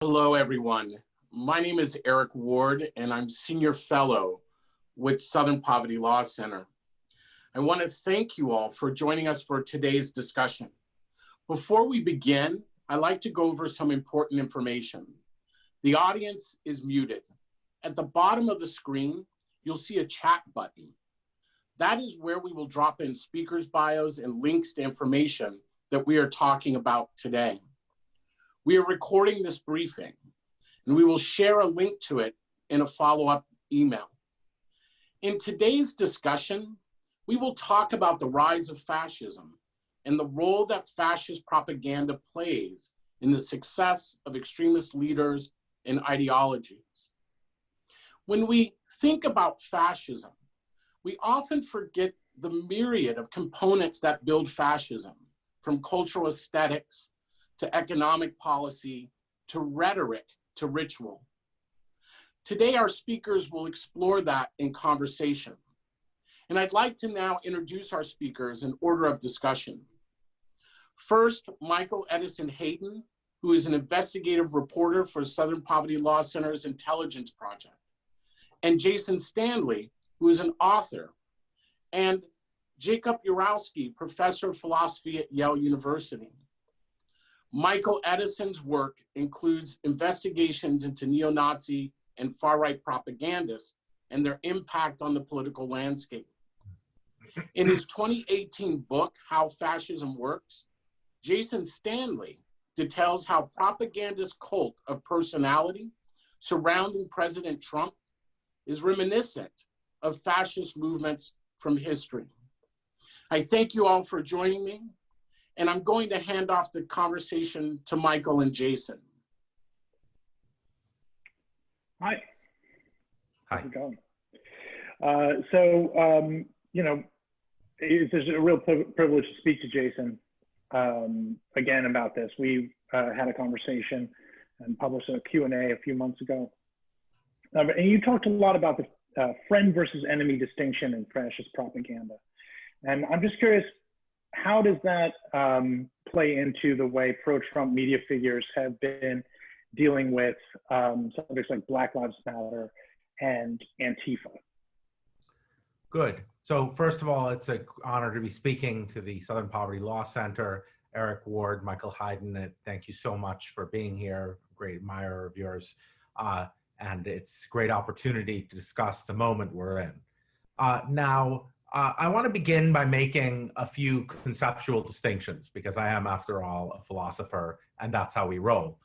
Hello, everyone. My name is Erik Ward, and I'm Senior Fellow with Southern Poverty Law Center. I want to thank you all for joining us for today's discussion. Before we begin, I'd like to go over some important information. The audience is muted. At the bottom of the screen, you'll see a chat button. That is where we will drop in speakers' bios and links to information that we are talking about today. We are recording this briefing, and we will share a link to it in a follow-up email. In today's discussion, we will talk about the rise of fascism and the role that fascist propaganda plays in the success of extremist leaders and ideologies. When we think about fascism, we often forget the myriad of components that build fascism, from cultural aesthetics to economic policy, to rhetoric, to ritual. Today, our speakers will explore that in conversation. And I'd like to now introduce our speakers in order of discussion. First, Michael Edison Hayden, who is an investigative reporter for Southern Poverty Law Center's Intelligence Project, and Jason Stanley, who is an author, and Jacob Urowsky, professor of philosophy at Yale University. Michael Edison's work includes investigations into neo-Nazi and far-right propagandists and their impact on the political landscape. In his 2018 book, How Fascism Works, Jason Stanley details how propagandist cult of personality surrounding President Trump is reminiscent of fascist movements from history. I thank you all for joining me, and I'm going to hand off the conversation to Michael and Jason. Hi. Hi. How's it going? It's a real privilege to speak to Jason again about this. We had a conversation and published a Q&A a few months ago. And you talked a lot about the friend versus enemy distinction in fascist propaganda. And I'm just curious, how does that play into the way pro-Trump media figures have been dealing with subjects like Black Lives Matter and Antifa? Good. So first of all, it's an honor to be speaking to the Southern Poverty Law Center. Erik Ward, Michael Hayden, thank you so much for being here. Great admirer of yours. And it's a great opportunity to discuss the moment we're in. I want to begin by making a few conceptual distinctions because I am, after all, a philosopher, and that's how we roll.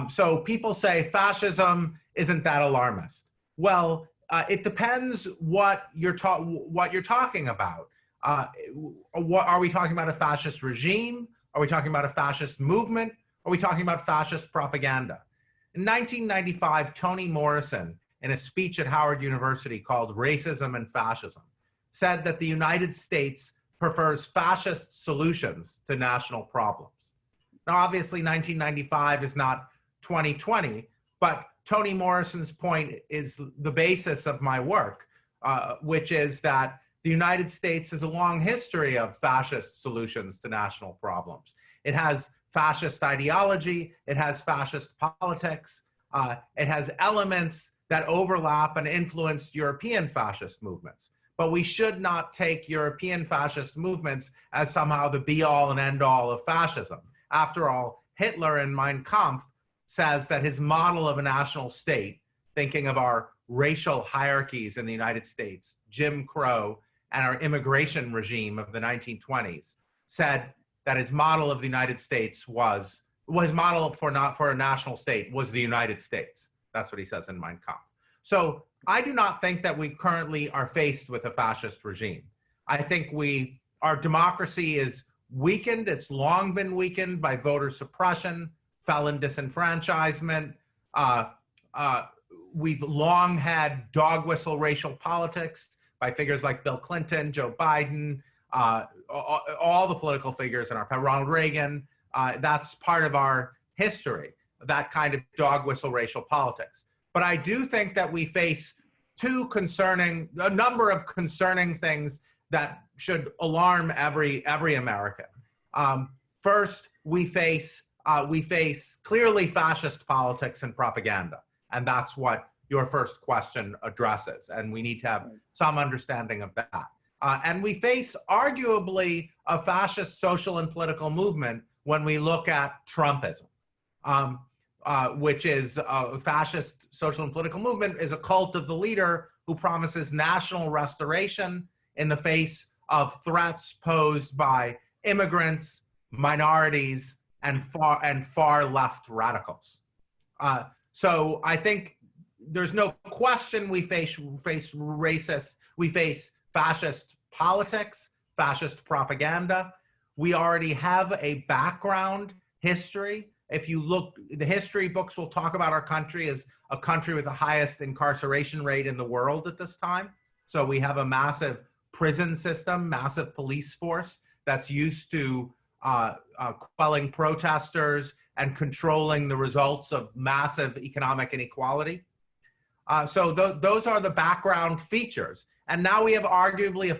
So people say fascism isn't that alarmist. Well, it depends what you're talking about. What are we talking about? A fascist regime? Are we talking about a fascist movement? Are we talking about fascist propaganda? In 1995, Toni Morrison, in a speech at Howard University called Racism and Fascism, said that the United States prefers fascist solutions to national problems. Now, obviously, 1995 is not 2020, but Toni Morrison's point is the basis of my work, which is that the United States has a long history of fascist solutions to national problems. It has fascist ideology, it has fascist politics, it has elements that overlap and influenced European fascist movements. But we should not take European fascist movements as somehow the be-all and end-all of fascism. After all, Hitler in Mein Kampf says that his model of a national state, thinking of our racial hierarchies in the United States, Jim Crow, and our immigration regime of the 1920s, said that his model of the United States was, his model for a national state was the United States. That's what he says in Mein Kampf. So I do not think that we currently are faced with a fascist regime. I think our democracy is weakened. It's long been weakened by voter suppression, felon disenfranchisement. We've long had dog whistle racial politics by figures like Bill Clinton, Joe Biden, all the political figures in our Ronald Reagan. That's part of our history, that kind of dog whistle racial politics. But I do think that we face a number of concerning things that should alarm every American. First, we face we face clearly fascist politics and propaganda. And that's what your first question addresses. And we need to have some understanding of that. And we face arguably a fascist social and political movement when we look at Trumpism, which is a fascist social and political movement is a cult of the leader who promises national restoration in the face of threats posed by immigrants, minorities, and far left radicals. So I think there's no question we face racist, we face fascist politics, fascist propaganda. We already have a background history. If you look, the history books will talk about our country as a country with the highest incarceration rate in the world at this time. So we have a massive prison system, massive police force that's used to quelling protesters and controlling the results of massive economic inequality. So those are the background features. And now we have arguably a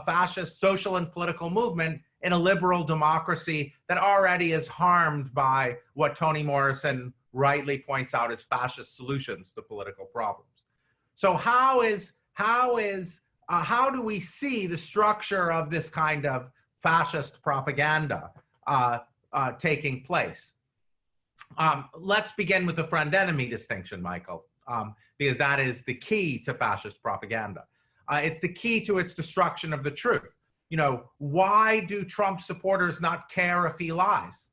fascist social and political movement in a liberal democracy that already is harmed by what Toni Morrison rightly points out as fascist solutions to political problems. So how do we see the structure of this kind of fascist propaganda taking place? Let's begin with the friend-enemy distinction, Michael, because that is the key to fascist propaganda. It's the key to its destruction of the truth. You know, why do Trump supporters not care if he lies?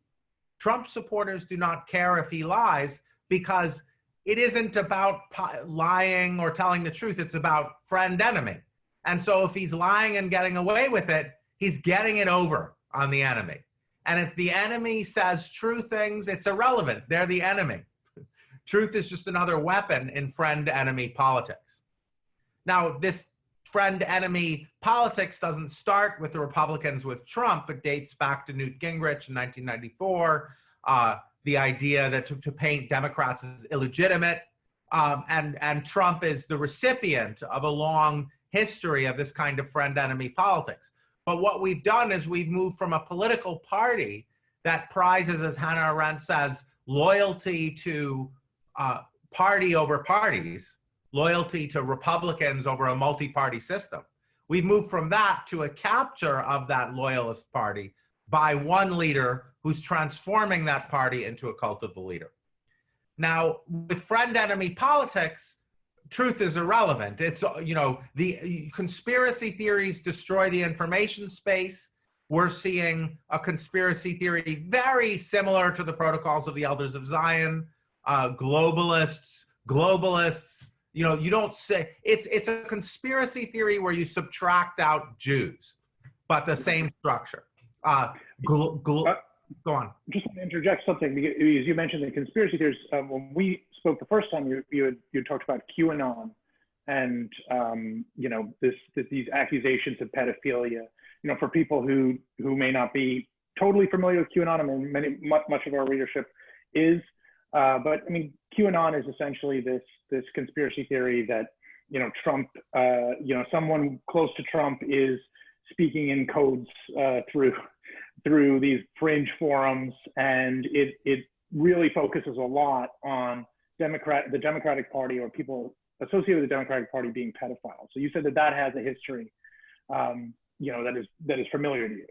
Trump supporters do not care if he lies because it isn't about lying or telling the truth. It's about friend-enemy. And so if he's lying and getting away with it, he's getting it over on the enemy. And if the enemy says true things, it's irrelevant. They're the enemy. Truth is just another weapon in friend-enemy politics. Now, this friend-enemy politics doesn't start with the Republicans with Trump. It dates back to Newt Gingrich in 1994, the idea that to paint Democrats as illegitimate. And Trump is the recipient of a long history of this kind of friend-enemy politics. But what we've done is we've moved from a political party that prizes, as Hannah Arendt says, loyalty to party over parties, loyalty to Republicans over a multi-party system. We've moved from that to a capture of that loyalist party by one leader who's transforming that party into a cult of the leader. Now, with friend-enemy politics, truth is irrelevant. It's, you know, the conspiracy theories destroy the information space. We're seeing a conspiracy theory very similar to the protocols of the Elders of Zion, globalists, you know, you don't say, it's a conspiracy theory where you subtract out Jews, but the same structure. Go on. Just want to interject something because you mentioned the conspiracy theories. When we spoke the first time, you talked about QAnon and you know, these accusations of pedophilia. You know, for people who may not be totally familiar with QAnon, I mean, much of our readership is. But I mean, QAnon is essentially this conspiracy theory that, you know, Trump, you know, someone close to Trump is speaking in codes through these fringe forums, and it really focuses a lot on the Democratic Party or people associated with the Democratic Party being pedophiles. So you said that has a history, you know, that is familiar to you.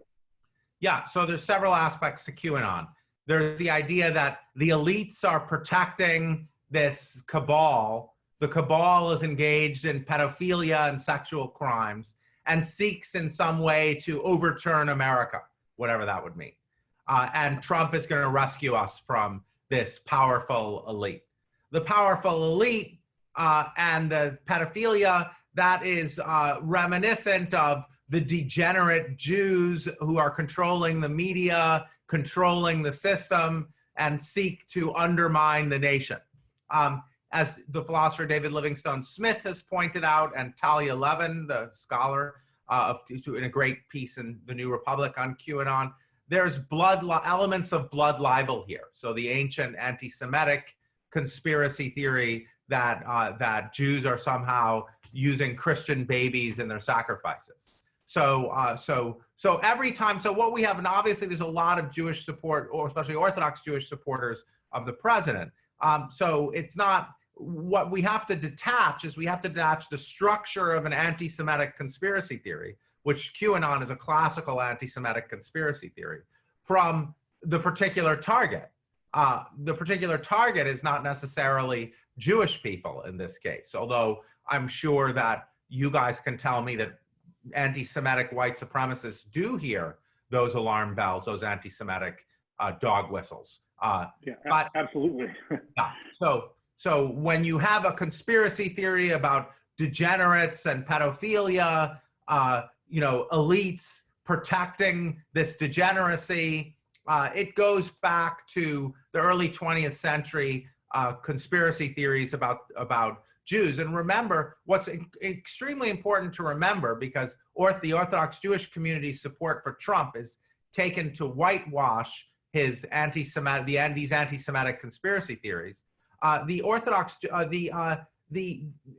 Yeah. So there's several aspects to QAnon. There's the idea that the elites are protecting this cabal. The cabal is engaged in pedophilia and sexual crimes and seeks in some way to overturn America, whatever that would mean. And Trump is going to rescue us from this powerful elite. The powerful elite and the pedophilia, that is reminiscent of the degenerate Jews who are controlling the media, controlling the system, and seek to undermine the nation. As the philosopher David Livingstone Smith has pointed out, and Talia Levin, the scholar, in a great piece in The New Republic on QAnon, there's elements of blood libel here. So the ancient anti-Semitic conspiracy theory that Jews are somehow using Christian babies in their sacrifices. So every time, so what we have, and obviously there's a lot of Jewish support, or especially Orthodox Jewish supporters of the president. So it's not, what we have to detach is we have to detach the structure of an anti-Semitic conspiracy theory, which QAnon is a classical anti-Semitic conspiracy theory, from the particular target. The particular target is not necessarily Jewish people in this case, although I'm sure that you guys can tell me that anti-Semitic white supremacists do hear those alarm bells, those anti-Semitic dog whistles. Yeah, absolutely. Yeah. So when you have a conspiracy theory about degenerates and pedophilia, elites protecting this degeneracy, it goes back to the early 20th century conspiracy theories about Jews. And remember, what's extremely important to remember, because the Orthodox Jewish community's support for Trump is taken to whitewash his these anti-Semitic conspiracy theories. The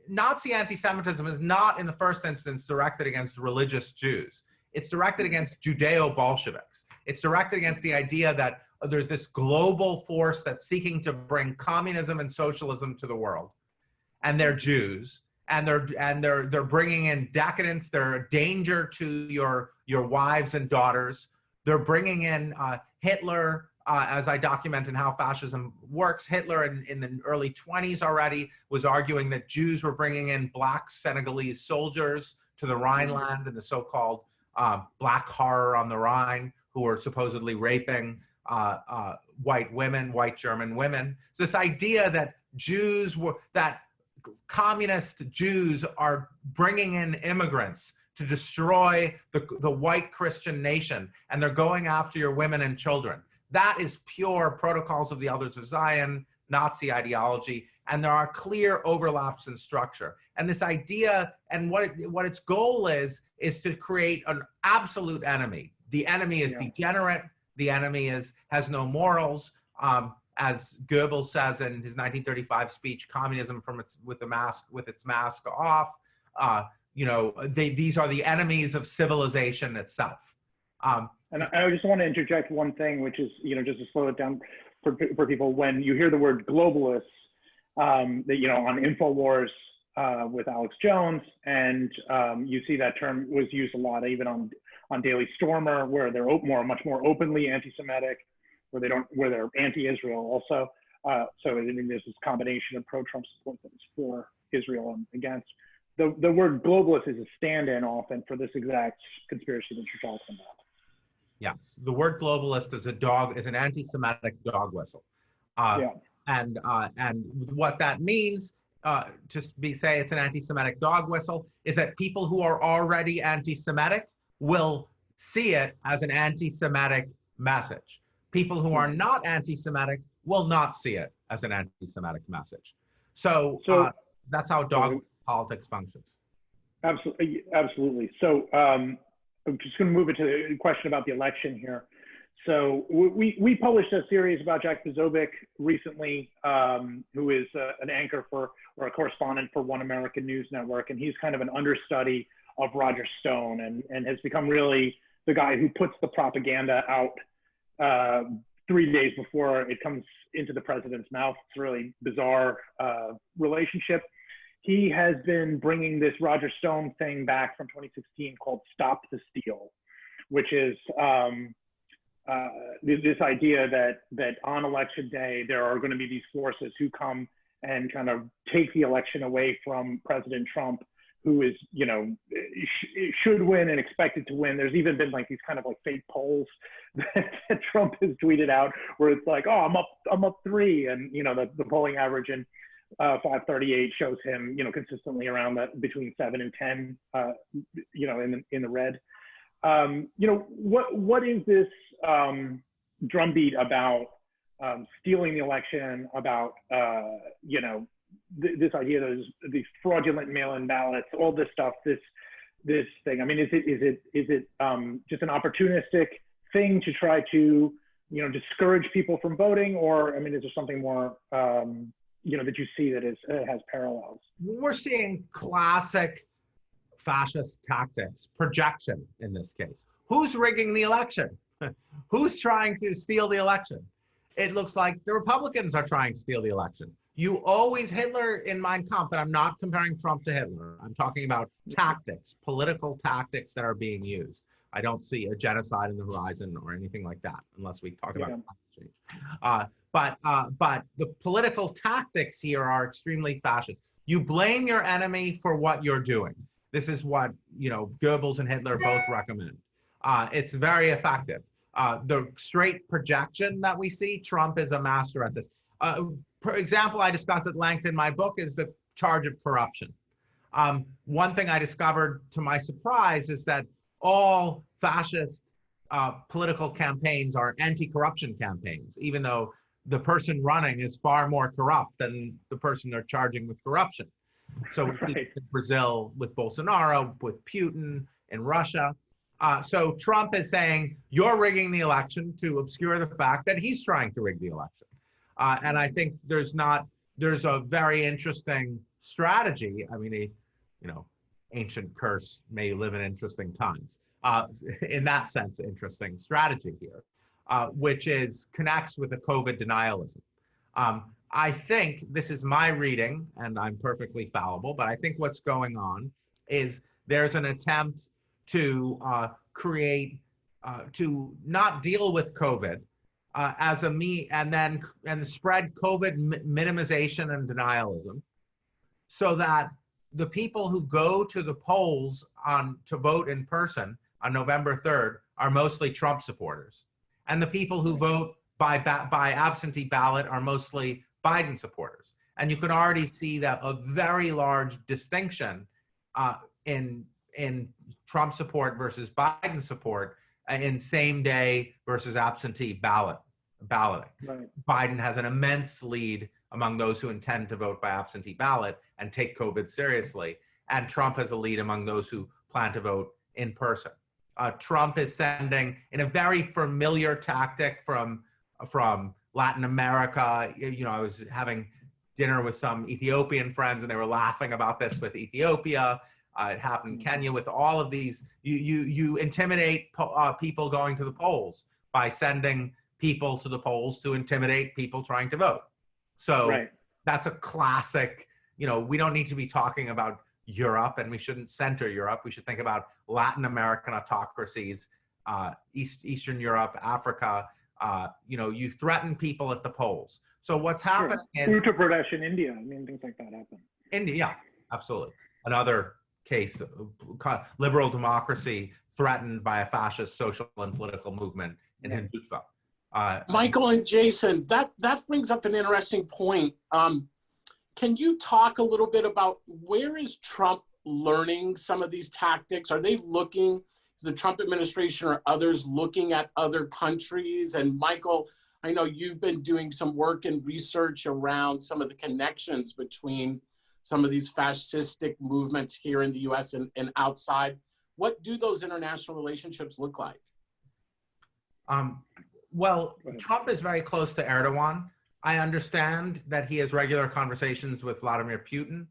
Nazi anti-Semitism is not, in the first instance, directed against religious Jews. It's directed against Judeo-Bolsheviks. It's directed against the idea that there's this global force that's seeking to bring communism and socialism to the world, and they're Jews, and they're bringing in decadence. They're a danger to your wives and daughters. They're bringing in Hitler, as I document in How Fascism Works. Hitler in the early 20s already was arguing that Jews were bringing in black Senegalese soldiers to the Rhineland and the so-called Black Horror on the Rhine, who were supposedly raping white German women. So this idea that communist Jews are bringing in immigrants to destroy the white Christian nation, and they're going after your women and children. That is pure Protocols of the Elders of Zion, Nazi ideology, and there are clear overlaps in structure. And this idea, and what its goal is to create an absolute enemy. The enemy is degenerate. The enemy has no morals. As Goebbels says in his 1935 speech, communism with its mask off. These are the enemies of civilization itself. And I just want to interject one thing, which is, just to slow it down for people. When you hear the word globalists, on InfoWars with Alex Jones, and you see that term was used a lot, even on Daily Stormer, where they're much more openly anti-Semitic, where they're anti-Israel also. So I think there's this combination of pro-Trump support that is for Israel and against. The word globalist is a stand-in often for this exact conspiracy that you're talking about. Yes, the word globalist is an anti-Semitic dog whistle. And what that means, say it's an anti-Semitic dog whistle, is that people who are already anti-Semitic will see it as an anti-Semitic message. People who are not anti-Semitic will not see it as an anti-Semitic message. So that's how dog politics functions. Absolutely. So I'm just going to move it to the question about the election here. So we published a series about Jack Posobiec recently, who is an anchor or a correspondent for One American News Network, and he's kind of an understudy of Roger Stone, and has become really the guy who puts the propaganda out 3 days before it comes into the president's mouth. It's a really bizarre relationship. He has been bringing this Roger Stone thing back from 2016 called Stop the Steal, which is this idea that on election day, there are going to be these forces who come and kind of take the election away from President Trump, who is, should win and expected to win. There's even been like these kind of like fake polls that Trump has tweeted out where it's like, oh, I'm up 3. And, the polling average in 538 shows him, consistently around between 7 and 10, in the red. What is this drumbeat about stealing the election, about, this idea that these fraudulent mail-in ballots, all this stuff, this thing? I mean, is it just an opportunistic thing to try to, discourage people from voting, or, I mean, is there something more, that you see that has parallels? We're seeing classic fascist tactics, projection in this case. Who's rigging the election? Who's trying to steal the election? It looks like the Republicans are trying to steal the election. You always, Hitler in Mein Kampf, and I'm not comparing Trump to Hitler. I'm talking about tactics, political tactics that are being used. I don't see a genocide in the horizon or anything like that, unless we talk about climate change. But the political tactics here are extremely fascist. You blame your enemy for what you're doing. This is what, you know, Goebbels and Hitler both recommend. It's very effective. The straight projection that we see, Trump is a master at this. For example, I discuss at length in my book is the charge of corruption. One thing I discovered to my surprise is that all fascist political campaigns are anti-corruption campaigns, even though the person running is far more corrupt than the person they're charging with corruption. So in Brazil with Bolsonaro, with Putin, in Russia. So Trump is saying, you're rigging the election to obscure the fact that he's trying to rig the election. And I think there's a very interesting strategy. I mean, you know, ancient curse may live in interesting times. In that sense, interesting strategy here, which connects with the COVID denialism. I think this is my reading, and I'm perfectly fallible, but I think what's going on is there's an attempt to to not deal with COVID and spread COVID minimization and denialism, so that the people who go to the polls to vote in person on November 3rd are mostly Trump supporters, and the people who vote by absentee ballot are mostly Biden supporters. And you can already see that a very large distinction in Trump support versus Biden support in same day versus absentee balloting. Right. Biden has an immense lead among those who intend to vote by absentee ballot and take COVID seriously. And Trump has a lead among those who plan to vote in person. Trump is sending, in a very familiar tactic from Latin America. You know, I was having dinner with some Ethiopian friends and they were laughing about this with Ethiopia. It happened in Kenya with all of these. You intimidate people going to the polls by sending people to the polls to intimidate people trying to vote. So that's a classic, you know, we don't need to be talking about Europe, and we shouldn't center Europe. We should think about Latin American autocracies, Eastern Europe, Africa. You know, you threaten people at the polls. So what's happening is Uttar Pradesh in India. I mean, things like that happen. India, yeah, absolutely. Another case, liberal democracy threatened by a fascist social and political movement in Hindutva. Michael and Jason, that brings up an interesting point. Can you talk a little bit about where is Trump learning some of these tactics? Are they looking, is the Trump administration or others looking at other countries? And Michael, I know you've been doing some work and research around some of the connections between some of these fascistic movements here in the US and outside. What do those international relationships look like? Well, Trump is very close to Erdogan. I understand that he has regular conversations with Vladimir Putin.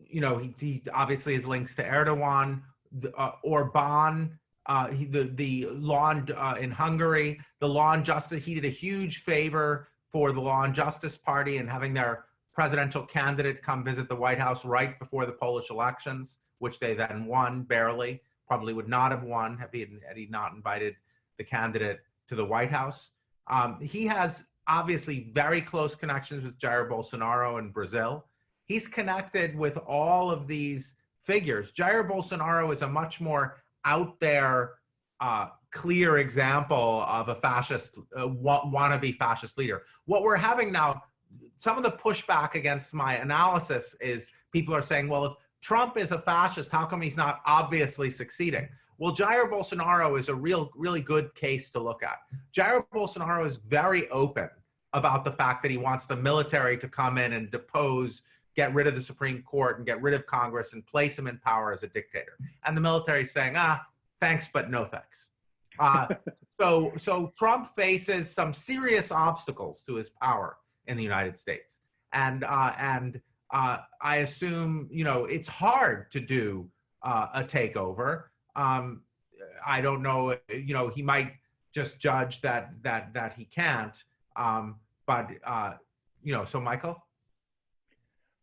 You know, he obviously has links to Erdogan, Orban, the law in Hungary, the Law and Justice. He did a huge favor for the Law and Justice Party and having their presidential candidate come visit the White House right before the Polish elections, which they then won barely. Probably would not have won had he not invited the candidate to the White House. He has obviously very close connections with Jair Bolsonaro in Brazil. He's connected with all of these figures. Jair Bolsonaro is a much more out there, clear example of a fascist, wannabe fascist leader. What we're having now, some of the pushback against my analysis is people are saying, well, if Trump is a fascist, how come he's not obviously succeeding? Well, Jair Bolsonaro is a really good case to look at. Jair Bolsonaro is very open about the fact that he wants the military to come in and depose, get rid of the Supreme Court and get rid of Congress and place him in power as a dictator. And the military is saying, thanks, but no thanks. So Trump faces some serious obstacles to his power in the United States. And I assume, it's hard to do a takeover. I don't know, he might just judge that he can't. So Michael?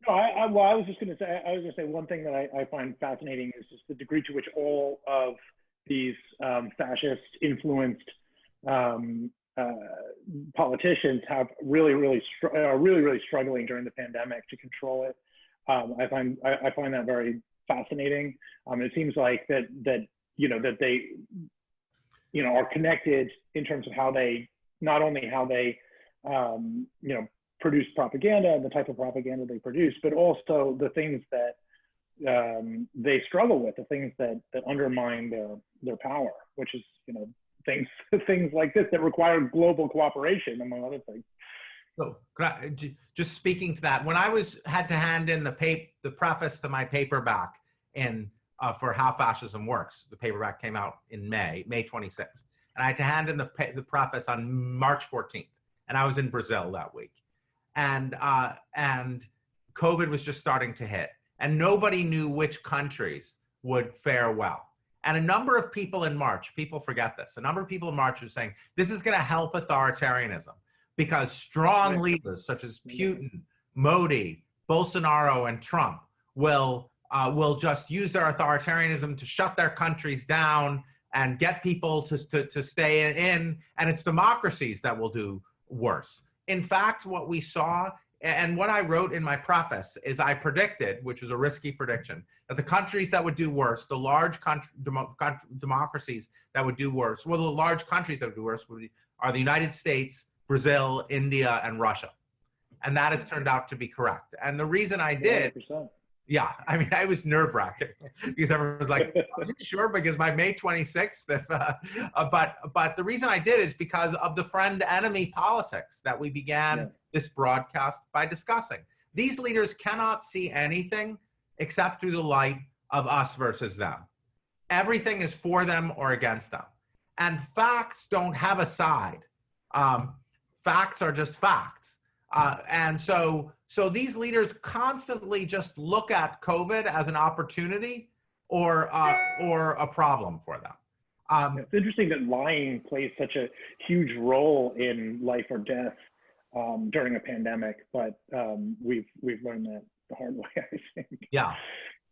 No, I was just going to say one thing that I find fascinating is just the degree to which all of these fascist influenced politicians have really struggling during the pandemic to control it. I find that very fascinating. It seems like that they are connected in terms of how they not only how they produce propaganda and the type of propaganda they produce, but also the things that they struggle with, the things that undermine their power, which is things like this that require global cooperation, among other things. So, just speaking to that, when I had to hand in the preface to my paperback for How Fascism Works, the paperback came out in May 26th, and I had to hand in the preface on March 14th, and I was in Brazil that week, and COVID was just starting to hit, and nobody knew which countries would fare well. And a number of people in March, people forget this, a number of people in March were saying, this is going to help authoritarianism because strong leaders such as Putin, Modi, Bolsonaro, and Trump will just use their authoritarianism to shut their countries down and get people to stay in, and it's democracies that will do worse. In fact, what we saw, and what I wrote in my preface is I predicted, which was a risky prediction, that the countries that would do worse, the large democracies that would do worse, well, the large countries that would do worse are the United States, Brazil, India, and Russia. And that has turned out to be correct. And the reason I did, 100%. Yeah, I mean, I was nerve-wracking because everyone was like, are you sure? Because by May 26th, but the reason I did is because of the friend-enemy politics that we began this broadcast by discussing. These leaders cannot see anything except through the light of us versus them. Everything is for them or against them. And facts don't have a side. Facts are just facts. And so these leaders constantly just look at COVID as an opportunity or a problem for them. It's interesting that lying plays such a huge role in life or death during a pandemic, but we've learned that the hard way, I think. Yeah.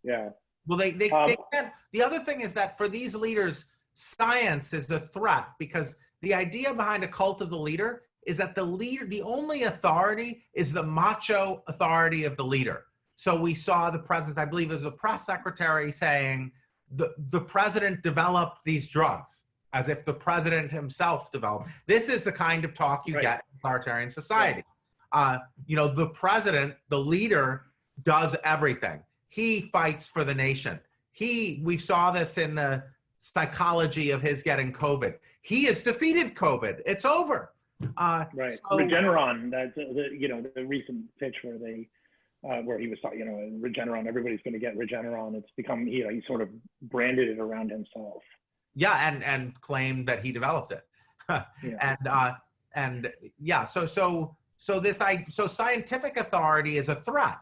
Yeah. Well, they can. The other thing is that for these leaders, science is a threat because the idea behind a cult of the leader is that the only authority is the macho authority of the leader. So we saw the president, I believe it was a press secretary saying, the president developed these drugs, as if the president himself developed. This is the kind of talk you get in authoritarian society. The president, the leader, does everything. He fights for the nation. We saw this in the psychology of his getting COVID. He has defeated COVID. It's over. Right. So, Regeneron, that's the recent pitch where he was talking, Regeneron, everybody's going to get Regeneron. It's become, he sort of branded it around himself. Yeah, and claimed that he developed it. So scientific authority is a threat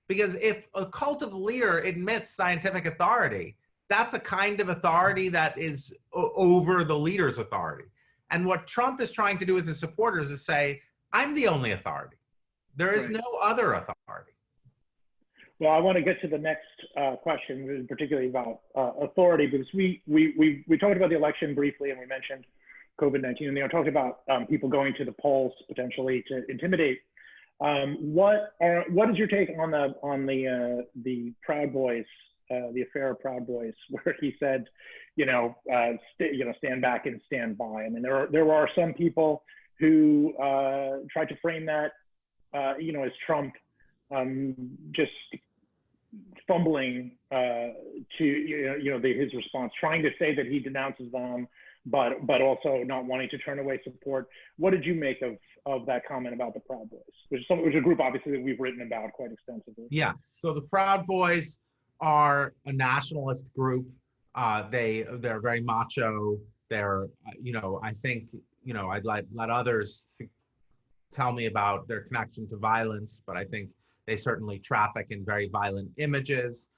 because if a cult of the leader admits scientific authority, that's a kind of authority that is over the leader's authority. And what Trump is trying to do with his supporters is say, I'm the only authority. There is no other authority. Well, I want to get to the next question, particularly about authority, because we talked about the election briefly, and we mentioned COVID-19, and they talked about people going to the polls potentially to intimidate. What is your take on the Proud Boys, the affair of Proud Boys, where he said, stand back and stand by? I mean, there are some people who tried to frame that, as Trump just fumbling his response, trying to say that he denounces them, but also not wanting to turn away support. What did you make of that comment about the Proud Boys, which is a group obviously that we've written about quite extensively? Yes. So the Proud Boys are a nationalist group. They're very macho. They're, I think, I'd let others tell me about their connection to violence, but I think They certainly traffic in very violent images.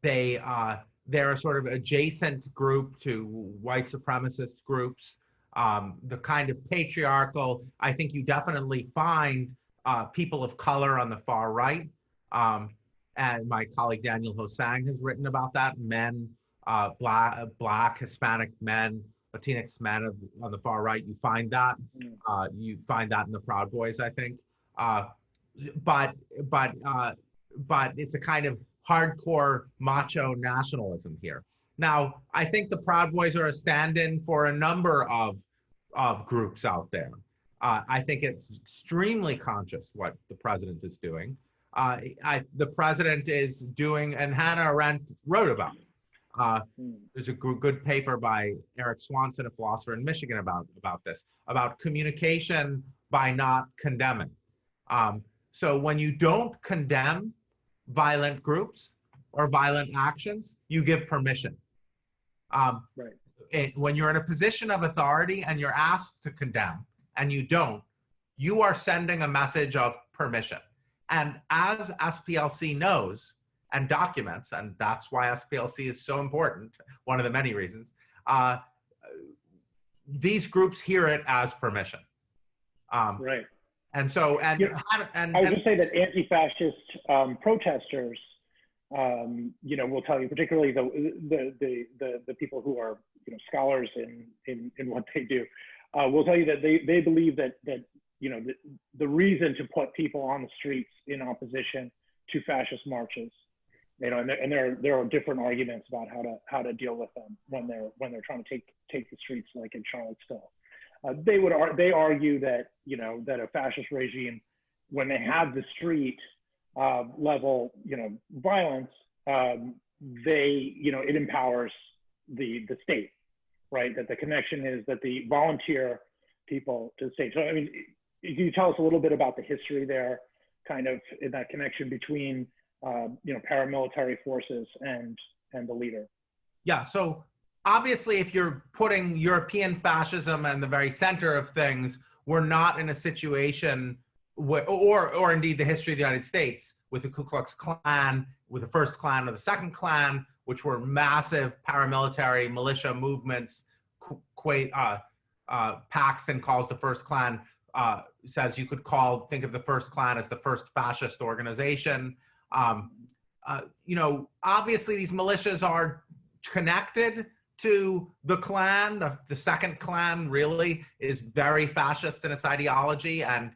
They're a sort of adjacent group to white supremacist groups. The kind of patriarchal, I think you definitely find people of color on the far right. And my colleague Daniel Hosang has written about that. Men, black, Hispanic men, Latinx men on the far right. You find that. You find that in the Proud Boys, I think. But it's a kind of hardcore macho nationalism here. Now, I think the Proud Boys are a stand-in for a number of groups out there. I think it's extremely conscious what the president is doing. The president is doing, and Hannah Arendt wrote about it. There's a good paper by Erik Swanson, a philosopher in Michigan, about this, about communication by not condemning. So when you don't condemn violent groups or violent actions, you give permission. Right. When you're in a position of authority and you're asked to condemn and you don't, you are sending a message of permission. And as SPLC knows and documents, and that's why SPLC is so important, one of the many reasons, these groups hear it as permission. Right. And so, I was just say that anti-fascist protesters, will tell you, particularly the people who are scholars in what they do, will tell you that they believe that the reason to put people on the streets in opposition to fascist marches, and there are different arguments about how to deal with them when they're trying to take the streets, like in Charlottesville. They argue that that a fascist regime, when they have the street level violence, it empowers the state, right? That the connection is that the volunteer people to the state. So I mean, can you tell us a little bit about the history there, kind of in that connection between paramilitary forces and the leader? Yeah. So obviously, if you're putting European fascism in the very center of things, we're not in a situation where, or indeed the history of the United States with the Ku Klux Klan, with the first Klan or the second Klan, which were massive paramilitary militia movements. Paxton calls the first Klan, says you could think of the first Klan as the first fascist organization. Obviously these militias are connected to the Klan. The second Klan really is very fascist in its ideology, and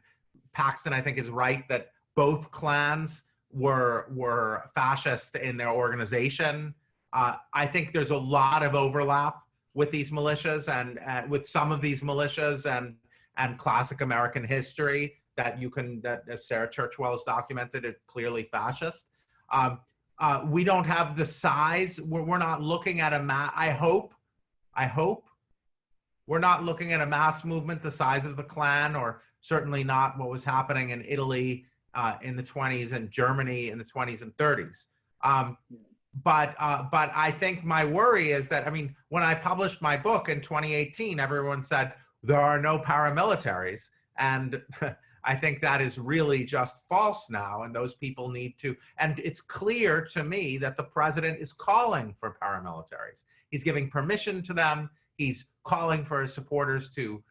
Paxton, I think, is right that both clans were fascist in their organization. I think there's a lot of overlap with these militias and with some of these militias and classic American history that as Sarah Churchwell has documented, is clearly fascist. We don't have the size. We're not looking at I hope we're not looking at a mass movement the size of the Klan, or certainly not what was happening in Italy in the 20s and Germany in the 20s and 30s. But I think my worry is that, when I published my book in 2018, everyone said there are no paramilitaries. And I think that is really just false now, and those people need to, and it's clear to me that the president is calling for paramilitaries. He's giving permission to them. He's calling for his supporters to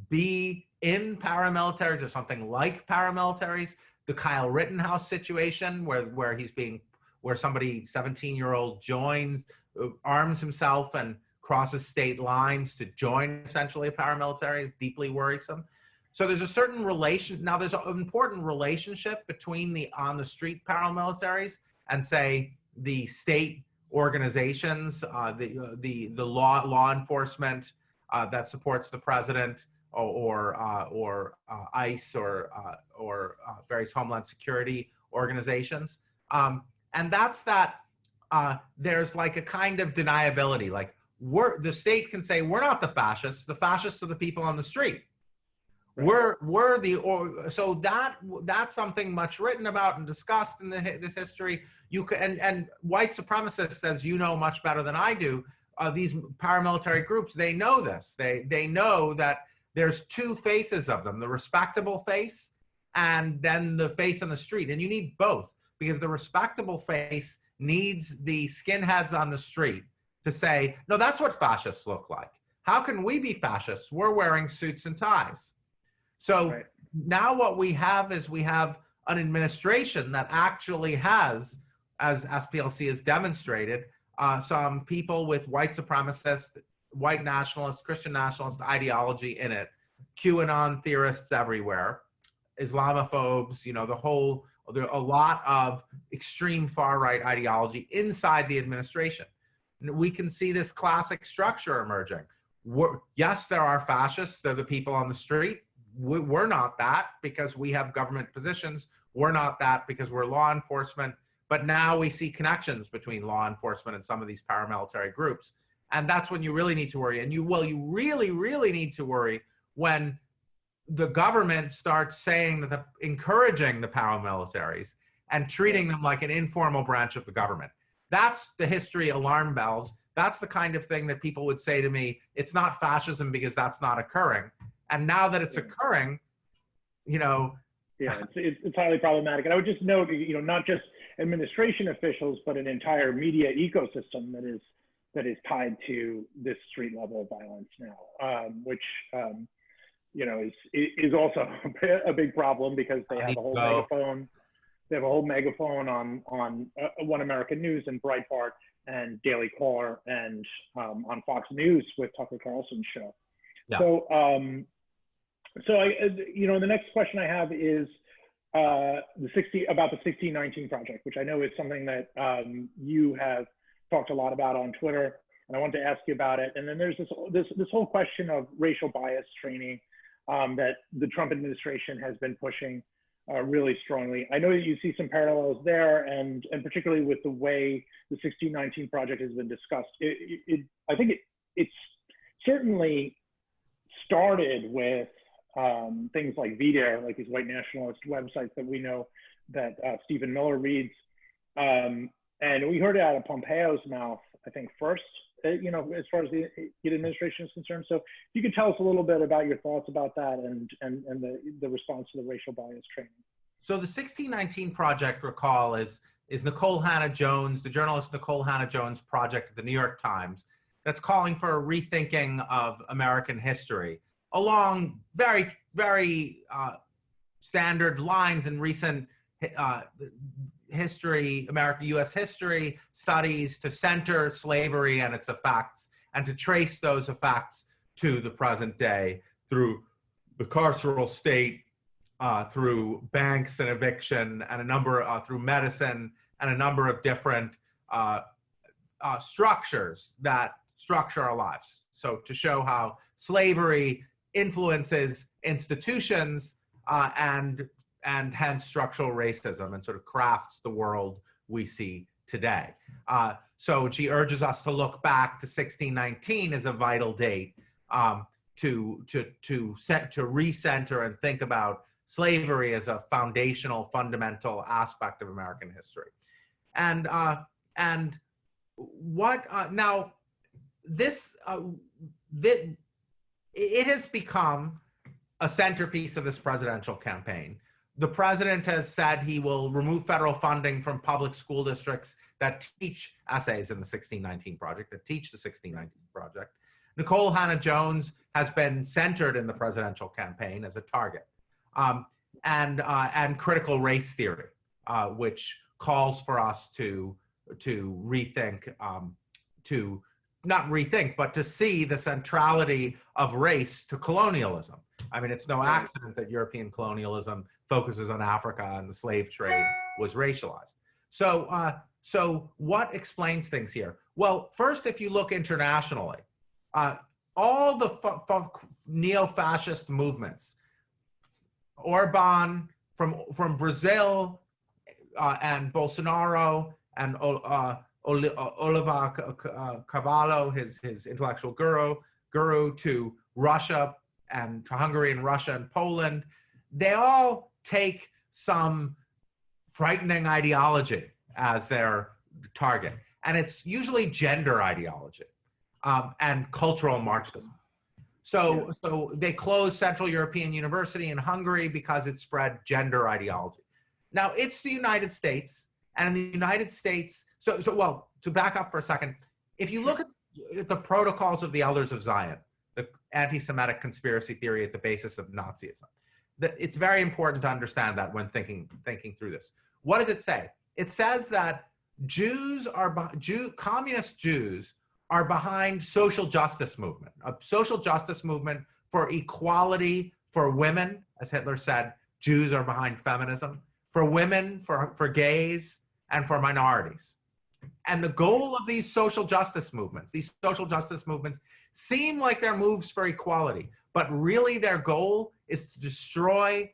be in paramilitaries or something like paramilitaries. The Kyle Rittenhouse situation where somebody, 17-year-old, joins, arms himself and crosses state lines to join essentially a paramilitary is deeply worrisome. So there's a certain there's an important relationship between the on-the-street paramilitaries and, say, the state organizations, the law enforcement that supports the president, or ICE or various Homeland Security organizations. And that's that there's like a kind of deniability, like the state can say, we're not the fascists are the people on the street. Right. So that's something much written about and discussed in this history. And white supremacists, as you know much better than I do, these paramilitary groups, they know this. They know that there's two faces of them: the respectable face and then the face on the street. And you need both, because the respectable face needs the skinheads on the street to say, no, that's what fascists look like. How can we be fascists? We're wearing suits and ties. So Right. now what we have is we have an administration that actually has, as SPLC has demonstrated, some people with white supremacist, white nationalist, Christian nationalist ideology in it, QAnon theorists everywhere, Islamophobes, you know, there are a lot of extreme far-right ideology inside the administration. We can see this classic structure emerging. Yes, there are fascists, they're the people on the street. We're not that because we have government positions. We're not that because we're law enforcement. But now we see connections between law enforcement and some of these paramilitary groups. And that's when you really need to worry. And you really, really need to worry when the government starts saying that encouraging the paramilitaries and treating them like an informal branch of the government. That's the history alarm bells. That's the kind of thing that people would say to me, it's not fascism because that's not occurring. And now that it's occurring, you know. Yeah, it's highly problematic. And I would just note, you know, not just administration officials, but an entire media ecosystem that is tied to this street level of violence now, which, you know, is also a big problem because they have a whole megaphone. They have a whole megaphone on One American News and Breitbart and Daily Caller and on Fox News with Tucker Carlson's show. Yeah. So I, you know, the next question I have is about the 1619 Project, which I know is something that you have talked a lot about on Twitter, and I want to ask you about it. And then there's this whole question of racial bias training that the Trump administration has been pushing really strongly. I know that you see some parallels there, and particularly with the way the 1619 Project has been discussed. I think it's certainly started with things like VDARE, like these white nationalist websites that we know that Stephen Miller reads. And we heard it out of Pompeo's mouth, I think, first, you know, as far as the administration is concerned. So if you could tell us a little bit about your thoughts about that and the response to the racial bias training. So the 1619 Project, recall, is Nicole Hannah-Jones, the journalist Nicole Hannah-Jones project at the New York Times, that's calling for a rethinking of American history along very, very standard lines in recent history, U.S. history studies, to center slavery and its effects and to trace those effects to the present day through the carceral state, through banks and eviction, and a number through medicine and a number of different structures that structure our lives. So to show how slavery influences institutions and hence structural racism and sort of crafts the world we see today. So she urges us to look back to 1619 as a vital date to recenter and think about slavery as a foundational, fundamental aspect of American history. And what now this it has become a centerpiece of this presidential campaign. The president has said he will remove federal funding from public school districts that teach essays in the 1619 Project, that teach the 1619 Project. Nicole Hannah-Jones has been centered in the presidential campaign as a target. And critical race theory, which calls for us to rethink, not rethink, but to see the centrality of race to colonialism. I mean, it's no accident that European colonialism focuses on Africa and the slave trade was racialized. So what explains things here? Well, first, if you look internationally, all the neo-fascist movements, Orban from Brazil and Bolsonaro and Oliver Carvalho, his intellectual guru, to Russia and to Hungary and Russia and Poland, they all take some frightening ideology as their target. And it's usually gender ideology and cultural Marxism. So they closed Central European University in Hungary because it spread gender ideology. Now it's the United States, and in the United States, well, to back up for a second, if you look at the protocols of the Elders of Zion, the anti-Semitic conspiracy theory at the basis of Nazism, it's very important to understand that when thinking through this. What does it say? It says that communist Jews are behind social justice movement, a social justice movement for equality for women, as Hitler said. Jews are behind feminism, for women, for gays, and for minorities. And the goal of these social justice movements seem like they're moves for equality, but really their goal is to destroy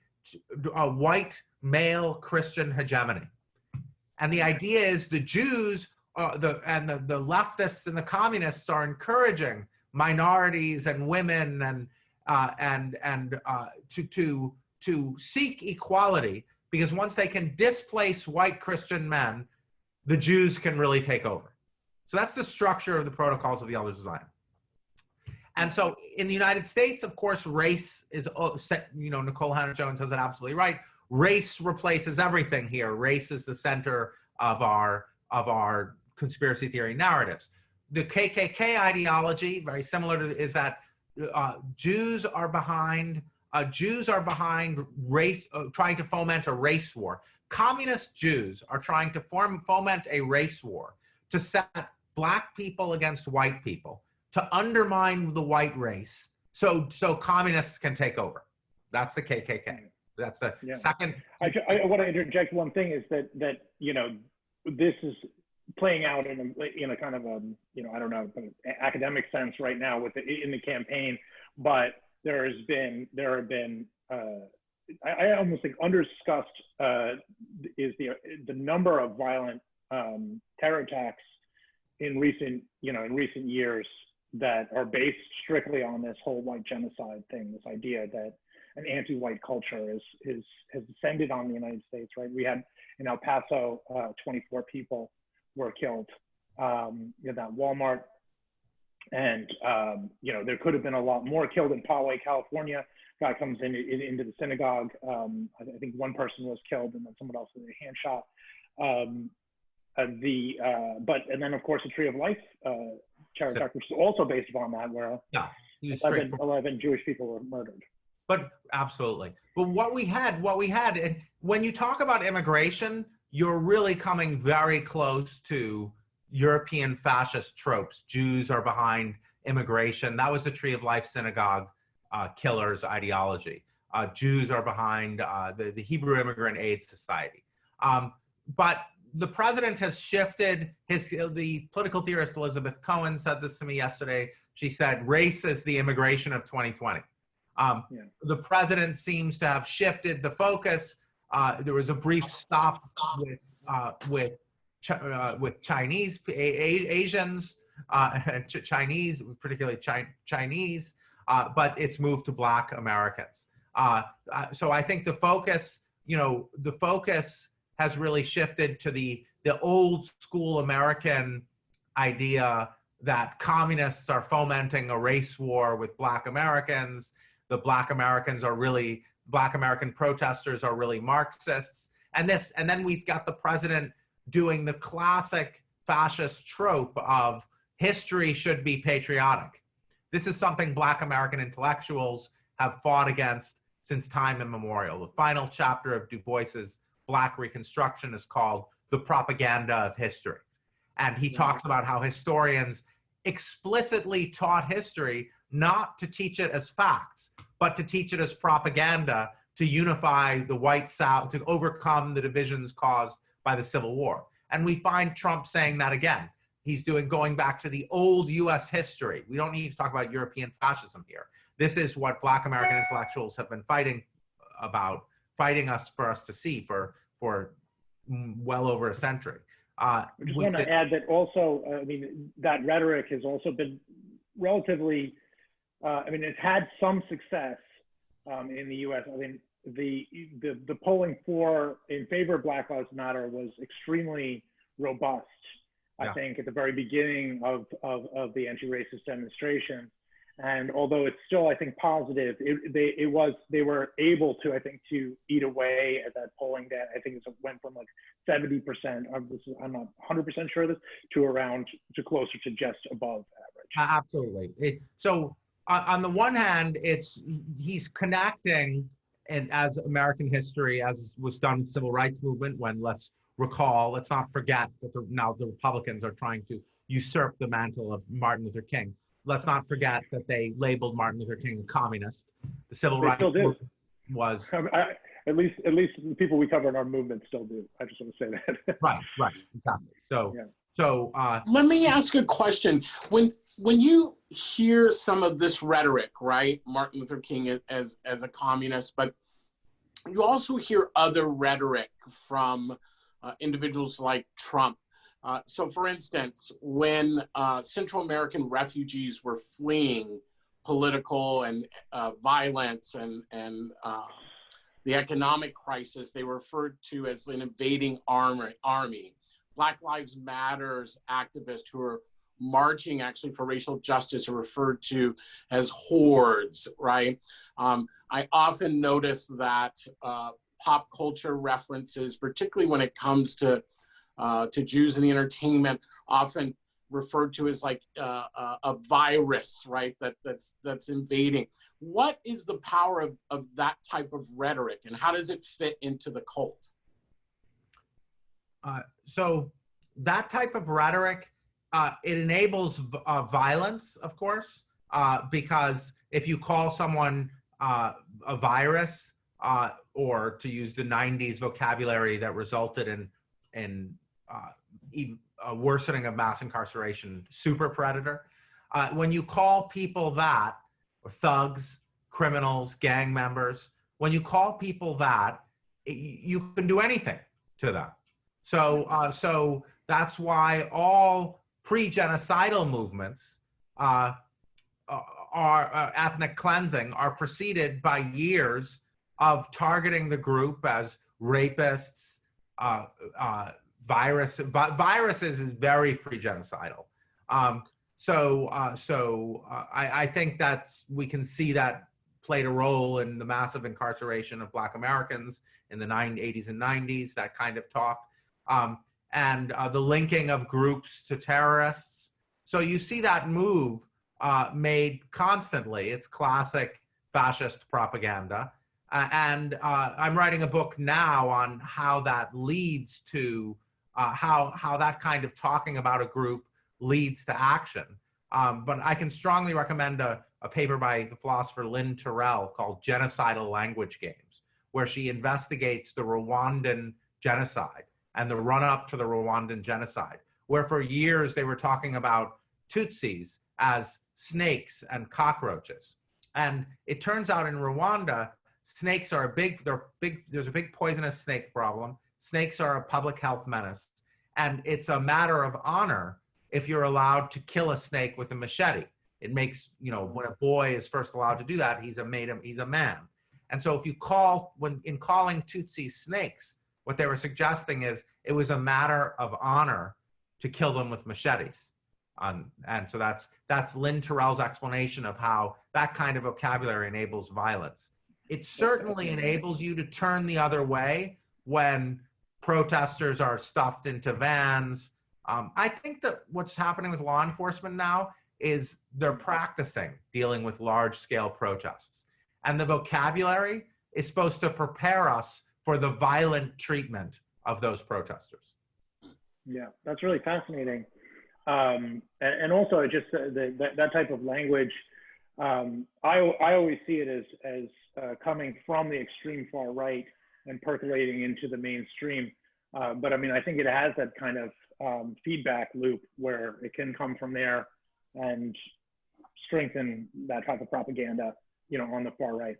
a white male Christian hegemony. And the idea is the Jews, the leftists and the communists are encouraging minorities and women to seek equality, because once they can displace white Christian men, the Jews can really take over. So that's the structure of the protocols of the Elders of Zion. And so in the United States, of course, race is, Nicole Hannah-Jones has it absolutely right. Race replaces everything here. Race is the center of our conspiracy theory narratives. The KKK ideology, very similar to, is that Jews are behind race, trying to foment a race war. Communist Jews are trying to foment a race war to set black people against white people, to undermine the white race, so communists can take over. That's the KKK. That's the second. I want to interject one thing, is that this is playing out in a kind of a I don't know, academic sense right now in the campaign, but there have been I almost think underdiscussed is the number of violent terror attacks in recent years that are based strictly on this whole white genocide thing, this idea that an anti-white culture has descended on the United States, right? We had in El Paso, 24 people were killed in that Walmart. And, there could have been a lot more killed in Poway, California. Guy comes into the synagogue. I think one person was killed, and then someone else with a hand shot. And then of course the Tree of Life terror attack, which is also based upon that, where 11 Jewish people were murdered. But absolutely. But what we had, and when you talk about immigration, you're really coming very close to European fascist tropes. Jews are behind immigration. That was the Tree of Life synagogue killers ideology. Jews are behind the Hebrew Immigrant Aid Society. But the president has shifted the political theorist Elizabeth Cohen said this to me yesterday. She said, race is the immigration of 2020. The president seems to have shifted the focus. There was a brief stop with Chinese, Asians, and Chinese, particularly Chinese, but it's moved to Black Americans. So I think the focus has really shifted to the old school American idea that communists are fomenting a race war with Black Americans. The Black American protesters are really Marxists. And then we've got the president doing the classic fascist trope of history should be patriotic. This is something Black American intellectuals have fought against since time immemorial. The final chapter of Du Bois's Black Reconstruction is called The Propaganda of History. And he talks about how historians explicitly taught history not to teach it as facts, but to teach it as propaganda to unify the white South, to overcome the divisions caused by the Civil War. And we find Trump saying that again. He's going back to the old US history. We don't need to talk about European fascism here. This is what Black American intellectuals have been fighting for us to see for well over a century. I just want to add that also, that rhetoric has also been relatively, it's had some success in the US. The polling in favor of Black Lives Matter was extremely robust, I think, at the very beginning of the anti-racist demonstration. And although it's still, I think, positive, they were able to, I think, to eat away at that polling data. I think it went from like 70% of this, I'm not 100% sure of this, to closer to just above average. Absolutely. So on the one hand, he's connecting, and as American history, as was done with the civil rights movement, when let's not forget that now the Republicans are trying to usurp the mantle of Martin Luther King. Let's not forget that they labeled Martin Luther King a communist. The civil rights movement was at least the people we cover in our movement still do. I just want to say that. right, exactly. So, yeah. Let me ask a question. When you hear some of this rhetoric, right? Martin Luther King as a communist, but you also hear other rhetoric from individuals like Trump. So for instance, when Central American refugees were fleeing political and violence and the economic crisis, they were referred to as an invading army. Black Lives Matters activists who are marching actually for racial justice are referred to as hordes, right? I often notice that pop culture references, particularly when it comes to Jews in the entertainment, often referred to as like a virus, right? That's invading. What is the power of that type of rhetoric, and how does it fit into the cult? So that type of rhetoric, it enables violence, of course, because if you call someone a virus, or to use the 90s vocabulary that resulted in even a worsening of mass incarceration, super predator, when you call people that, or thugs, criminals, gang members, when you call people that, you can do anything to them. So that's why all pre-genocidal movements are ethnic cleansing are preceded by years of targeting the group as rapists. Viruses is very pre-genocidal. I think we can see that played a role in the massive incarceration of Black Americans in the 80s and 90s, that kind of talk. And the linking of groups to terrorists. So you see that move made constantly. It's classic fascist propaganda. And I'm writing a book now on how that leads to, how that kind of talking about a group leads to action. But I can strongly recommend a paper by the philosopher Lynn Terrell called Genocidal Language Games, where she investigates the Rwandan genocide and the run-up to the Rwandan genocide, where for years they were talking about Tutsis as snakes and cockroaches. And it turns out in Rwanda, snakes are there's a big poisonous snake problem. Snakes are a public health menace. And it's a matter of honor if you're allowed to kill a snake with a machete. It makes, when a boy is first allowed to do that, he's a man. And so if you in calling Tutsi snakes, what they were suggesting is it was a matter of honor to kill them with machetes. And so that's Lynn Terrell's explanation of how that kind of vocabulary enables violence. It certainly enables you to turn the other way when protesters are stuffed into vans. I think that what's happening with law enforcement now is they're practicing dealing with large-scale protests. And the vocabulary is supposed to prepare us for the violent treatment of those protesters. Yeah, that's really fascinating. And also just that type of language, I always see it as coming from the extreme far right and percolating into the mainstream. But I mean, I think it has that kind of feedback loop where it can come from there and strengthen that type of propaganda, on the far right.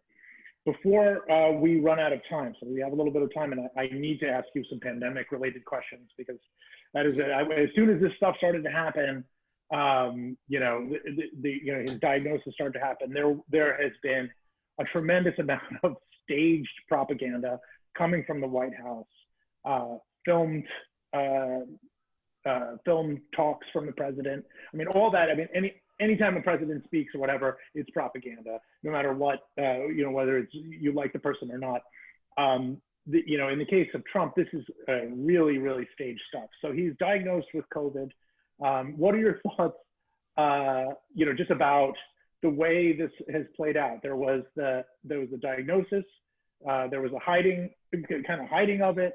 Before we run out of time, so we have a little bit of time, and I need to ask you some pandemic-related questions, because that is as soon as this stuff started to happen, his diagnosis started to happen. There has been a tremendous amount of staged propaganda coming from the White House, filmed talks from the president. I mean, all that. I mean, anytime a president speaks or whatever, it's propaganda, no matter what, whether it's you like the person or not. In the case of Trump, this is really, really staged stuff. So he's diagnosed with COVID. What are your thoughts, just about the way this has played out? There was a diagnosis, there was a hiding of it,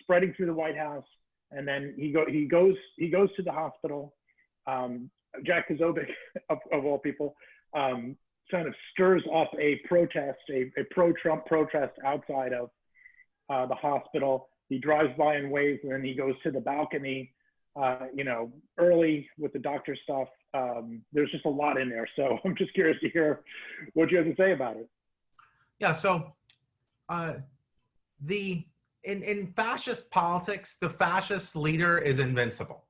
spreading through the White House, and then he goes to the hospital. Jack Kozovic, of all people, kind of stirs up a protest, a pro-Trump protest outside of the hospital. He drives by and waves, and then he goes to the balcony, early with the doctor stuff. There's just a lot in there. So I'm just curious to hear what you have to say about it. Yeah, so in fascist politics, the fascist leader is invincible.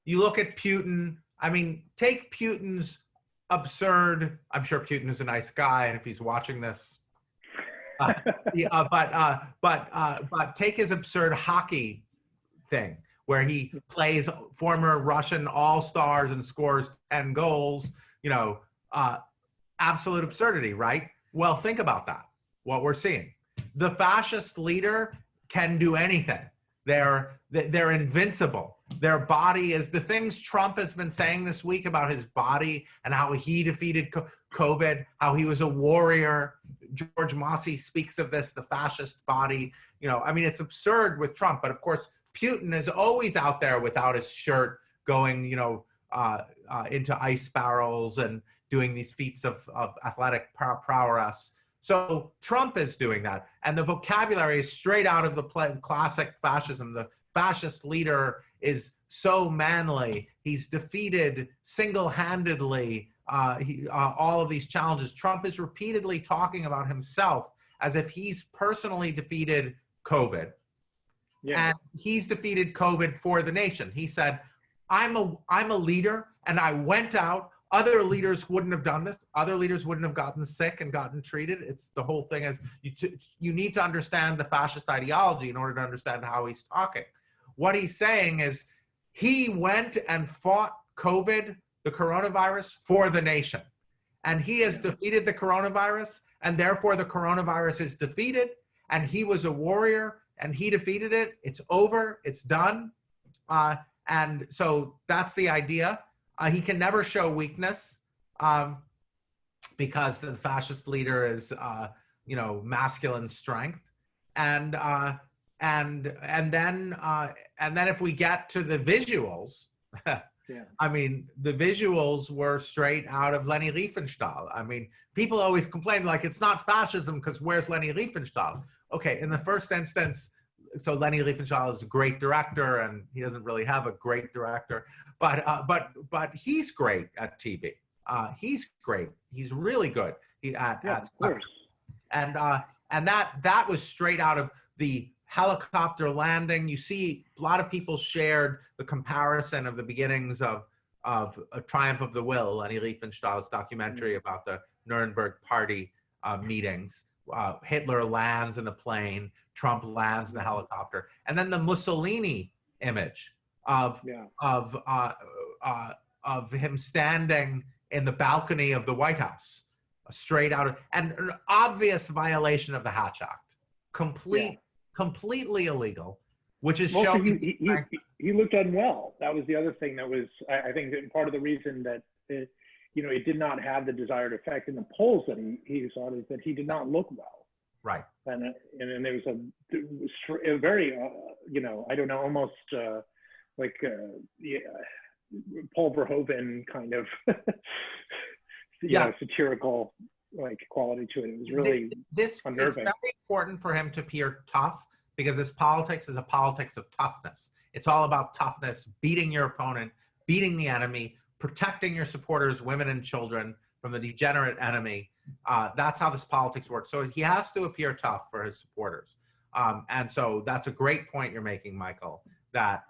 You look at Putin, I mean, take Putin's absurd, I'm sure Putin is a nice guy, and if he's watching this, but take his absurd hockey thing, where he plays former Russian all-stars and scores 10 goals, absolute absurdity, right? Well, think about that, what we're seeing. The fascist leader can do anything. They're invincible. Their body is, the things Trump has been saying this week about his body and how he defeated COVID, how he was a warrior. George Mossy speaks of this, the fascist body. It's absurd with Trump, but of course, Putin is always out there without his shirt, going, into ice barrels and doing these feats of athletic prowess. So Trump is doing that. And the vocabulary is straight out of the classic fascism. The fascist leader is so manly. He's defeated single-handedly all of these challenges. Trump is repeatedly talking about himself as if he's personally defeated COVID. Yeah. And he's defeated COVID for the nation. He said, I'm a leader, and I went out. Other leaders wouldn't have done this. Other leaders wouldn't have gotten sick and gotten treated. It's the whole thing is you need to understand the fascist ideology in order to understand how he's talking. What he's saying is he went and fought COVID, the coronavirus, for the nation. And he has defeated the coronavirus, and therefore the coronavirus is defeated, and he was a warrior, and he defeated it. It's over. It's done. And so that's the idea. He can never show weakness because the fascist leader is, masculine strength. And then if we get to the visuals, the visuals were straight out of Leni Riefenstahl. People always complain like it's not fascism because where's Leni Riefenstahl? Okay, in the first instance, so Leni Riefenstahl is a great director, and he doesn't really have a great director, but he's great at TV. He's great. He's really good. Of course. And that was straight out of the helicopter landing. You see, a lot of people shared the comparison of the beginnings of A Triumph of the Will, Leni Riefenstahl's documentary about the Nuremberg Party meetings. Hitler lands in the plane, Trump lands in the helicopter, and then the Mussolini image of him standing in the balcony of the White House, straight out of, and an obvious violation of the Hatch Act, completely illegal, which is showing he looked unwell. That was the other thing that was, I think, that part of the reason that it did not have the desired effect in the polls that he saw is that he did not look well. Right. And then there was a very, I don't know, almost Paul Verhoeven kind of, satirical quality to it. It was really unnerving. It's very important for him to appear tough because this politics is a politics of toughness. It's all about toughness, beating your opponent, beating the enemy, protecting your supporters, women and children, from the degenerate enemy. That's how this politics works. So he has to appear tough for his supporters. And so that's a great point you're making, Michael, that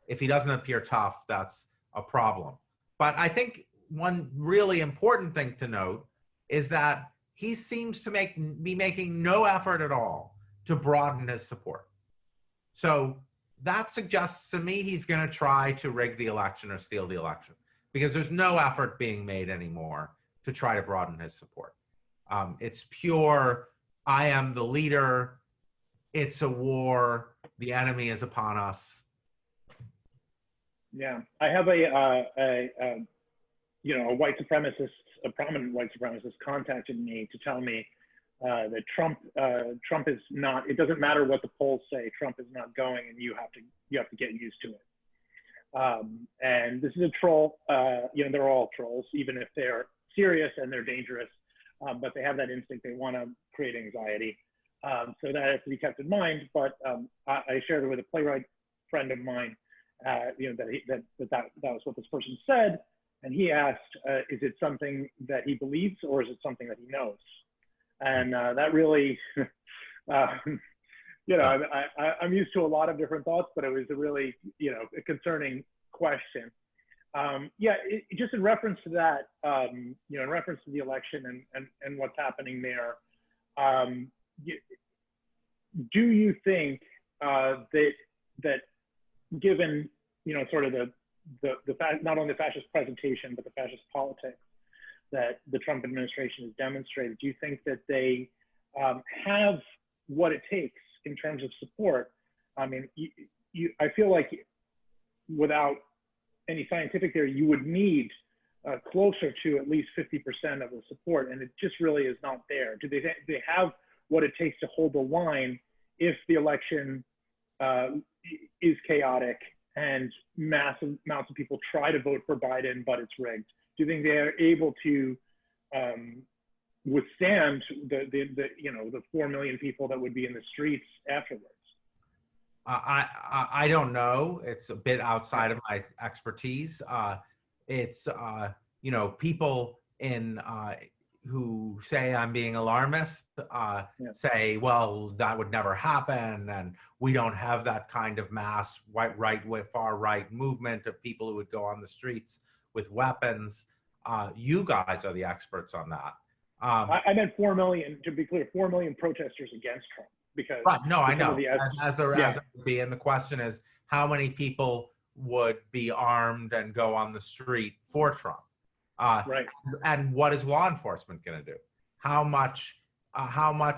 if he doesn't appear tough, that's a problem. But I think one really important thing to note is that he seems to be making no effort at all to broaden his support. So that suggests to me he's going to try to rig the election or steal the election. because there's no effort being made anymore to try to broaden his support. It's pure, I am the leader, it's a war, the enemy is upon us. Yeah, I have a white supremacist, a prominent white supremacist contacted me to tell me that Trump is not, it doesn't matter what the polls say, Trump is not going, and you have to get used to it. And this is a troll, they're all trolls, even if they're serious and they're dangerous, but they have that instinct, they want to create anxiety. So that has to be kept in mind, but I shared it with a playwright friend of mine, that was what this person said, and he asked, is it something that he believes or is it something that he knows? And that really, I'm used to a lot of different thoughts, but it was a really, a concerning question. Just in reference to that, in reference to the election and what's happening there, do you think that given, sort of not only the fascist presentation, but the fascist politics that the Trump administration has demonstrated, do you think that they have what it takes in terms of support? I mean, I feel like without any scientific theory, you would need closer to at least 50% of the support, and it just really is not there. Do they have what it takes to hold the line if the election is chaotic and massive amounts of people try to vote for Biden, but it's rigged? Do you think they are able to withstand the 4 million people that would be in the streets afterwards? I don't know. It's a bit outside of my expertise. It's people in who say I'm being alarmist say, well, that would never happen, and we don't have that kind of mass far right movement of people who would go on the streets with weapons. You guys are the experts on that. I meant 4 million, to be clear, 4 million protesters against Trump. Because no, I know, as there would be, and the question is, how many people would be armed and go on the street for Trump? Right. And what is law enforcement going to do? How much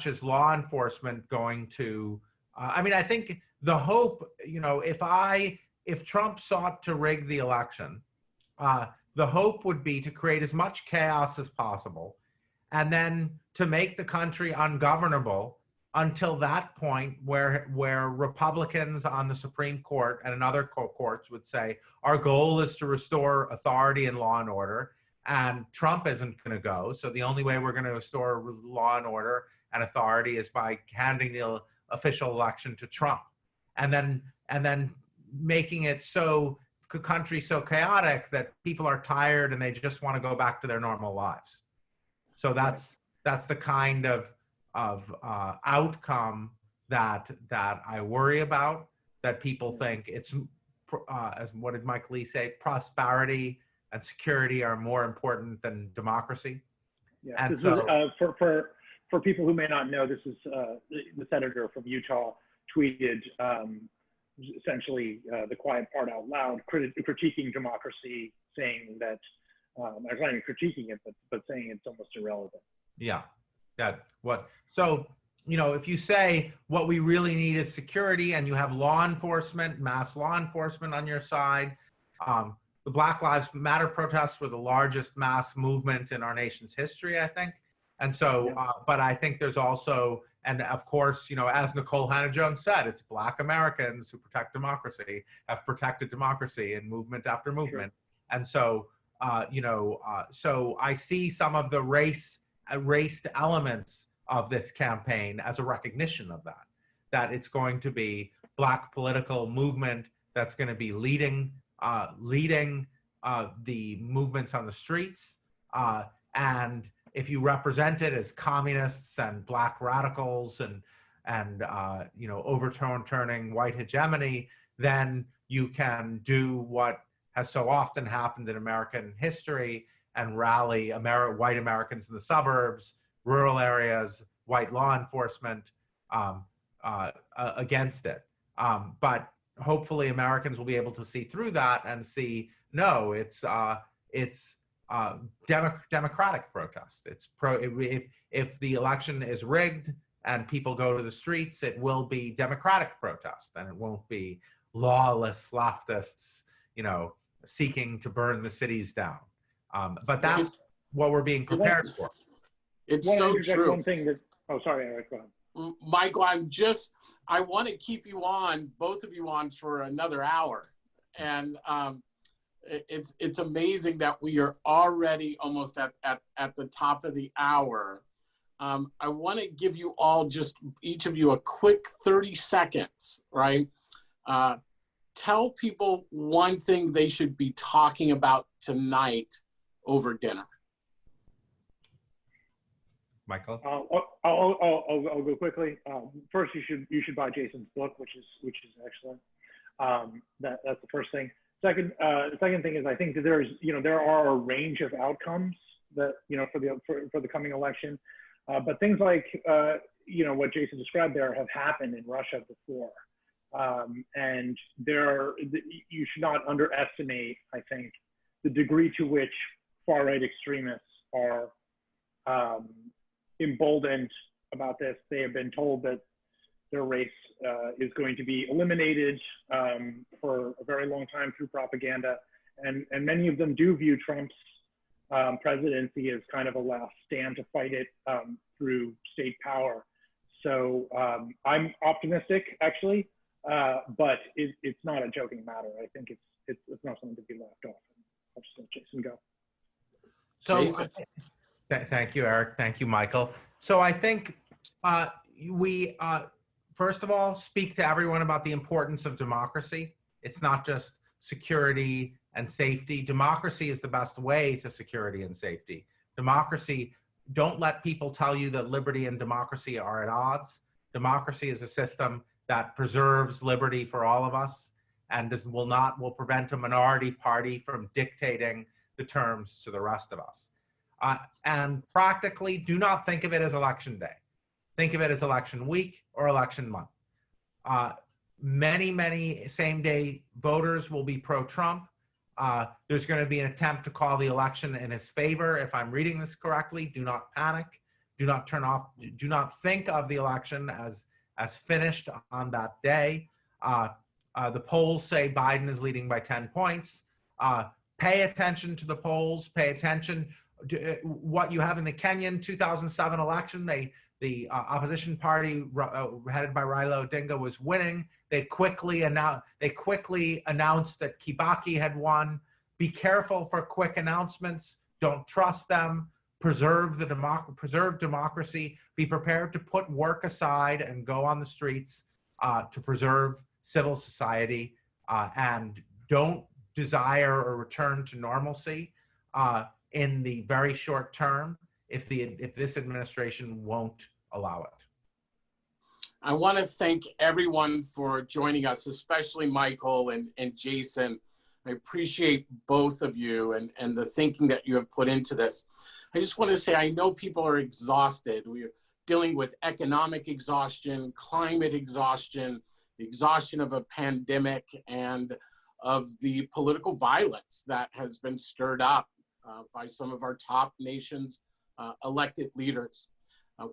is law enforcement going to? I think the hope, if Trump sought to rig the election, the hope would be to create as much chaos as possible, and then to make the country ungovernable until that point where Republicans on the Supreme Court and in other courts would say, our goal is to restore authority and law and order, and Trump isn't going to go. So the only way we're going to restore law and order and authority is by handing the official election to Trump. And then making it so the country so chaotic that people are tired and they just want to go back to their normal lives. So that's the kind of outcome that I worry about, that people think it's, as what did Mike Lee say, prosperity and security are more important than democracy. Yeah, and this so, is, for people who may not know, this is the senator from Utah tweeted essentially the quiet part out loud, critiquing democracy, saying that, not even critiquing it, but saying it's almost irrelevant. Yeah. So, if you say what we really need is security, and you have law enforcement, mass law enforcement on your side, the Black Lives Matter protests were the largest mass movement in our nation's history, I think. And so, but I think there's also, and of course, as Nicole Hannah-Jones said, it's Black Americans who protect democracy, have protected democracy in movement after movement. Sure. And so, so I see some of the raced elements of this campaign as a recognition of that it's going to be Black political movement that's going to be leading the movements on the streets. And if you represent it as communists and Black radicals and overturning white hegemony, then you can do what has so often happened in American history and rally white Americans in the suburbs, rural areas, white law enforcement against it. But hopefully Americans will be able to see through that and see, no, it's democratic protest. It's if the election is rigged and people go to the streets, it will be democratic protest, and it won't be lawless leftists, seeking to burn the cities down. But that's what we're being prepared for. It's so true. One thing that, oh, sorry, Eric, go ahead. Michael, I want to keep you on, both of you on, for another hour. And it's amazing that we are already almost at the top of the hour. I want to give you all, just each of you, a quick 30 seconds, right? Tell people one thing they should be talking about tonight over dinner. Michael? I'll go quickly. First, you should buy Jason's book, which is excellent. That's the first thing. Second thing is, I think that there are a range of outcomes that for the coming election, but things like what Jason described there have happened in Russia before, and you should not underestimate, I think, the degree to which far-right extremists are emboldened about this. They have been told that their race is going to be eliminated for a very long time through propaganda. And many of them do view Trump's presidency as kind of a last stand to fight it through state power. So I'm optimistic, actually, but it's not a joking matter. I think it's not something to be left off. I'll just let Jason go. So thank you, Eric. Thank you, Michael. So I think we first of all, speak to everyone about the importance of democracy. It's not just security and safety. Democracy is the best way to security and safety. Democracy, don't let people tell you that liberty and democracy are at odds. Democracy is a system that preserves liberty for all of us, and will prevent a minority party from dictating the terms to the rest of us. And practically, do not think of it as election day. Think of it as election week or election month. Many same-day voters will be pro-Trump. There's going to be an attempt to call the election in his favor. If I'm reading this correctly, do not panic. Do not turn off. Do not think of the election as finished on that day. The polls say Biden is leading by 10 points. Pay attention to the polls. Pay attention to what you have in the Kenyan 2007 election. The opposition party headed by Raila Odinga was winning. They quickly announced that Kibaki had won. Be careful for quick announcements. Don't trust them. Preserve democracy. Be prepared to put work aside and go on the streets to preserve civil society, and don't desire a return to normalcy in the very short term if this administration won't allow it. I want to thank everyone for joining us, especially Michael and Jason. I appreciate both of you and the thinking that you have put into this. I just want to say, I know people are exhausted. We are dealing with economic exhaustion, climate exhaustion, the exhaustion of a pandemic, and of the political violence that has been stirred up by some of our top nations' elected leaders.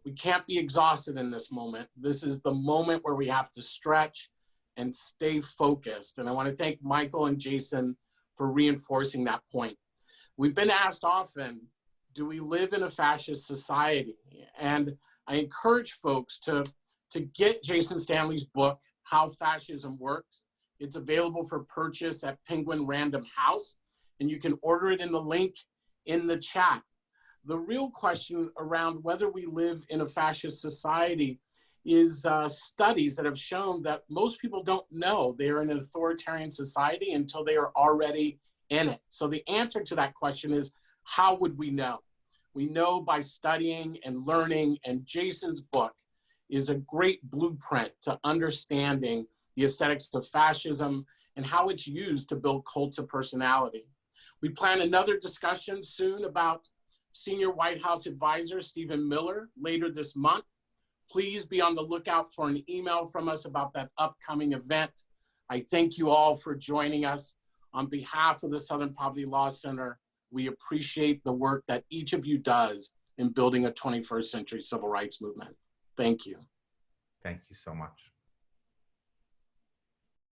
We can't be exhausted in this moment. This is the moment where we have to stretch and stay focused. And I want to thank Michael and Jason for reinforcing that point. We've been asked often, do we live in a fascist society? And I encourage folks to get Jason Stanley's book, How Fascism Works. It's available for purchase at Penguin Random House, and you can order it in the link in the chat. The real question around whether we live in a fascist society is studies that have shown that most people don't know they're in an authoritarian society until they are already in it. So the answer to that question is, how would we know? We know by studying and learning, and Jason's book is a great blueprint to understanding the aesthetics of fascism and how it's used to build cults of personality. We plan another discussion soon about Senior White House Advisor Stephen Miller later this month. Please be on the lookout for an email from us about that upcoming event. I thank you all for joining us. On behalf of the Southern Poverty Law Center, We appreciate the work that each of you does in building a 21st century civil rights movement. Thank you. Thank you so much.